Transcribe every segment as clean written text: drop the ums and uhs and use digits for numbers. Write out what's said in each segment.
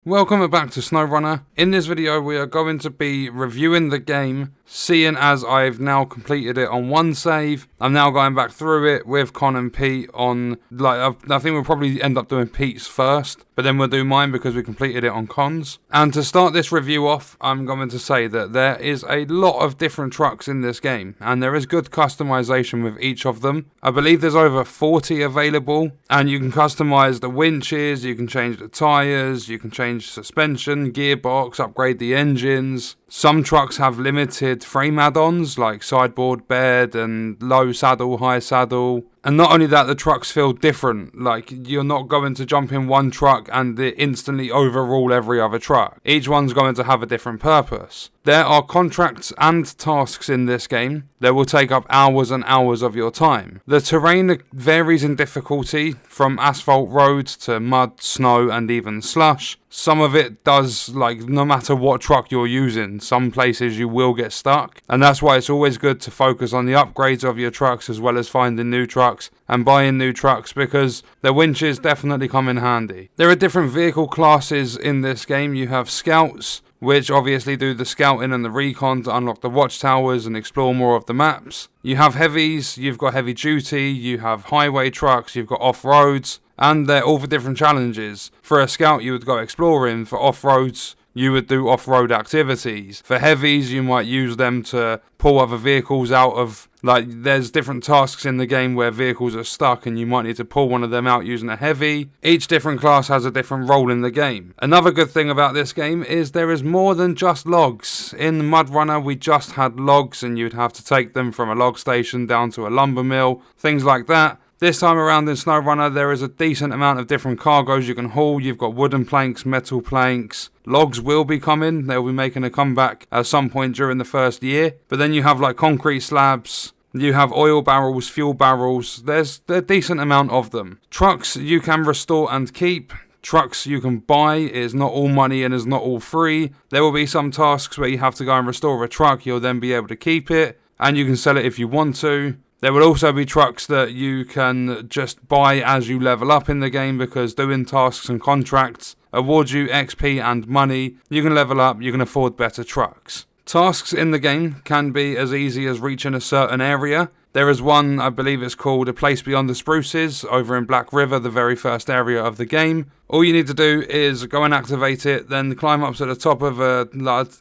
Welcome back to SnowRunner. In this video we are going to be reviewing the game, seeing as I've now completed it on one save. I'm now going back through it with Con and Pete on, I think we'll probably end up doing Pete's first, but then we'll do mine because we completed it on Con's. And to start this review off, I'm going to say that there is a lot of different trucks in this game, and there is good customization with each of them. I believe there's over 40 available, and you can customize the winches, you can change the tires, you can change suspension, gearbox, upgrade the engines. Some trucks have limited frame add-ons like sideboard bed and low saddle, high saddle. And not only that, the trucks feel different. Like, you're not going to jump in one truck and it instantly overrule every other truck. Each one's going to have a different purpose. There are contracts and tasks in this game that will take up hours and hours of your time. The terrain varies in difficulty from asphalt roads to mud, snow and even slush. Some of it does, no matter what truck you're using, some places you will get stuck. And that's why it's always good to focus on the upgrades of your trucks as well as finding new trucks and buying new trucks, because the winches definitely come in handy. There are different vehicle classes in this game. You have scouts, which obviously do the scouting and the recon to unlock the watchtowers and explore more of the maps. You have heavies, you've got heavy duty, you have highway trucks, you've got off-roads, and they're all for different challenges. For a scout you would go exploring, for off-roads you would do off-road activities. For heavies you might use them to pull other vehicles out of, there's different tasks in the game where vehicles are stuck and you might need to pull one of them out using a heavy. Each different class has a different role in the game. Another good thing about this game is there is more than just logs. In MudRunner we just had logs and you'd have to take them from a log station down to a lumber mill, things like that. This time around in SnowRunner there is a decent amount of different cargoes you can haul. You've got wooden planks, metal planks. Logs will be coming. They'll be making a comeback at some point during the first year. But then you have concrete slabs. You have oil barrels, fuel barrels. There's a decent amount of them. Trucks you can restore and keep. Trucks you can buy. It's not all money and it's not all free. There will be some tasks where you have to go and restore a truck. You'll then be able to keep it. And you can sell it if you want to. There will also be trucks that you can just buy as you level up in the game, because doing tasks and contracts awards you XP and money. You can level up, you can afford better trucks. Tasks in the game can be as easy as reaching a certain area. There is one, I believe it's called A Place Beyond the Spruces, over in Black River, the very first area of the game. All you need to do is go and activate it, then climb up to the top of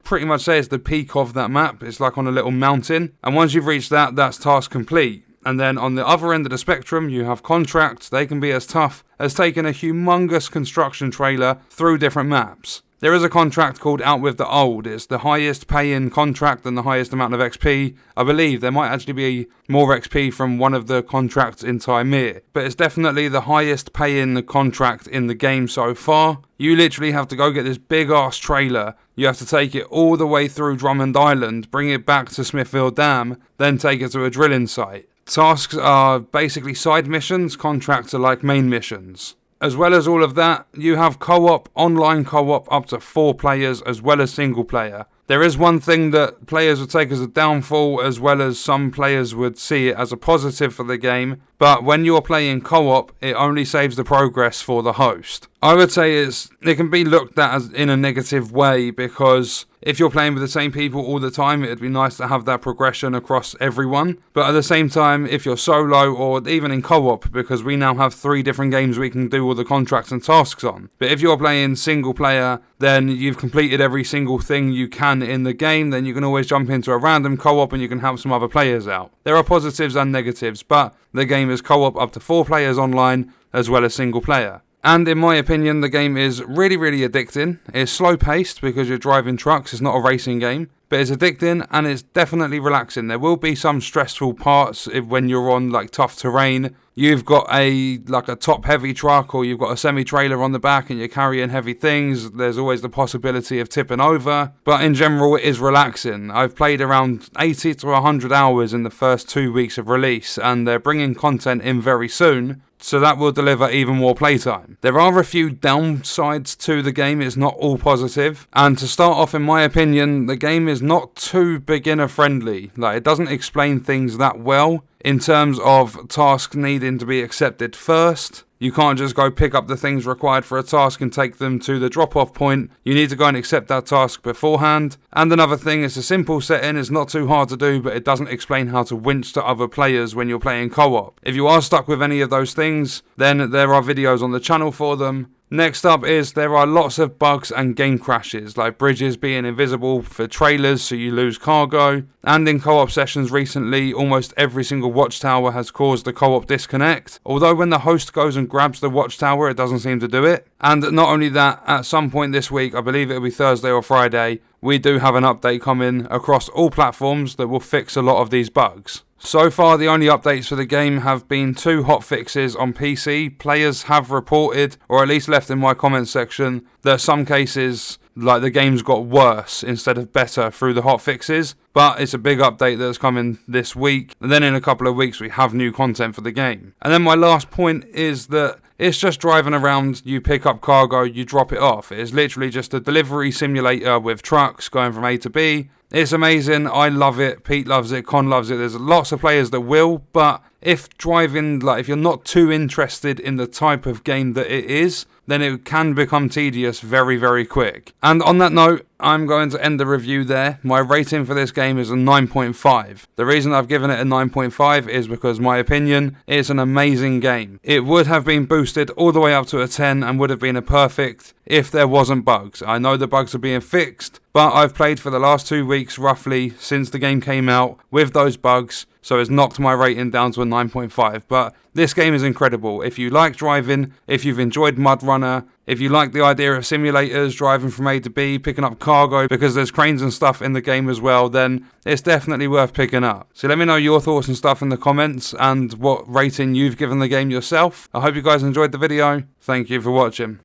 pretty much say it's the peak of that map. It's like on a little mountain. And once you've reached that, that's task complete. And then on the other end of the spectrum, you have contracts. They can be as tough as taking a humongous construction trailer through different maps. There is a contract called Out With The Old. It's the highest paying contract and the highest amount of XP. I believe there might actually be more XP from one of the contracts in Timir, but it's definitely the highest paying contract in the game so far. You literally have to go get this big ass trailer. You have to take it all the way through Drummond Island, bring it back to Smithfield Dam, then take it to a drilling site. Tasks are basically side missions, contracts are like main missions. As well as all of that, you have co-op, online co-op up to 4 players as well as single player. There is one thing that players would take as a downfall, as well as some players would see it as a positive for the game, but when you're playing co-op, it only saves the progress for the host. I would say it can be looked at as in a negative way, because if you're playing with the same people all the time, it'd be nice to have that progression across everyone. But at the same time, if you're solo or even in co-op, because we now have 3 different games we can do all the contracts and tasks on. But if you're playing single player, then you've completed every single thing you can in the game, then you can always jump into a random co-op and you can help some other players out. There are positives and negatives, but the game is co-op up to 4 players online as well as single player. And in my opinion, the game is really, really addicting. It's slow paced because you're driving trucks, it's not a racing game. But it's addicting and it's definitely relaxing. There will be some stressful parts when you're on tough terrain. You've got a top heavy truck, or you've got a semi-trailer on the back and you're carrying heavy things. There's always the possibility of tipping over. But in general, it is relaxing. I've played around 80 to 100 hours in the first 2 weeks of release, and they're bringing content in very soon. So that will deliver even more playtime. There are a few downsides to the game, it's not all positive. And to start off, in my opinion, the game is not too beginner friendly. It doesn't explain things that well in terms of tasks needing to be accepted first. You can't just go pick up the things required for a task and take them to the drop-off point. You need to go and accept that task beforehand. And another thing, it's a simple setting, it's not too hard to do, but it doesn't explain how to winch to other players when you're playing co-op. If you are stuck with any of those things, then there are videos on the channel for them. Next up is there are lots of bugs and game crashes, like bridges being invisible for trailers so you lose cargo, and in co-op sessions recently, almost every single watchtower has caused the co-op disconnect, although when the host goes and grabs the watchtower it doesn't seem to do it. And not only that, at some point this week, I believe it'll be Thursday or Friday, we do have an update coming across all platforms that will fix a lot of these bugs. So far, the only updates for the game have been 2 hotfixes on PC. Players have reported, or at least left in my comments section, that some cases, like the game's got worse instead of better through the hotfixes. But it's a big update that's coming this week. And then in a couple of weeks, we have new content for the game. And then my last point is that it's just driving around, you pick up cargo, you drop it off. It's literally just a delivery simulator with trucks going from A to B. It's amazing, I love it, Pete loves it, Con loves it, there's lots of players that will, but if driving, if you're not too interested in the type of game that it is, then it can become tedious very, very quick. And on that note, I'm going to end the review there. My rating for this game is a 9.5. The reason I've given it a 9.5 is because my opinion, it's an amazing game. It would have been boosted all the way up to a 10 and would have been a perfect if there wasn't bugs. I know the bugs are being fixed, but I've played for the last 2 weeks roughly since the game came out with those bugs, so it's knocked my rating down to a 9.5. But this game is incredible. If you like driving, if you've enjoyed MudRunner, if you like the idea of simulators, driving from A to B, picking up cargo, because there's cranes and stuff in the game as well, then it's definitely worth picking up. So let me know your thoughts and stuff in the comments and what rating you've given the game yourself. I hope you guys enjoyed the video. Thank you for watching.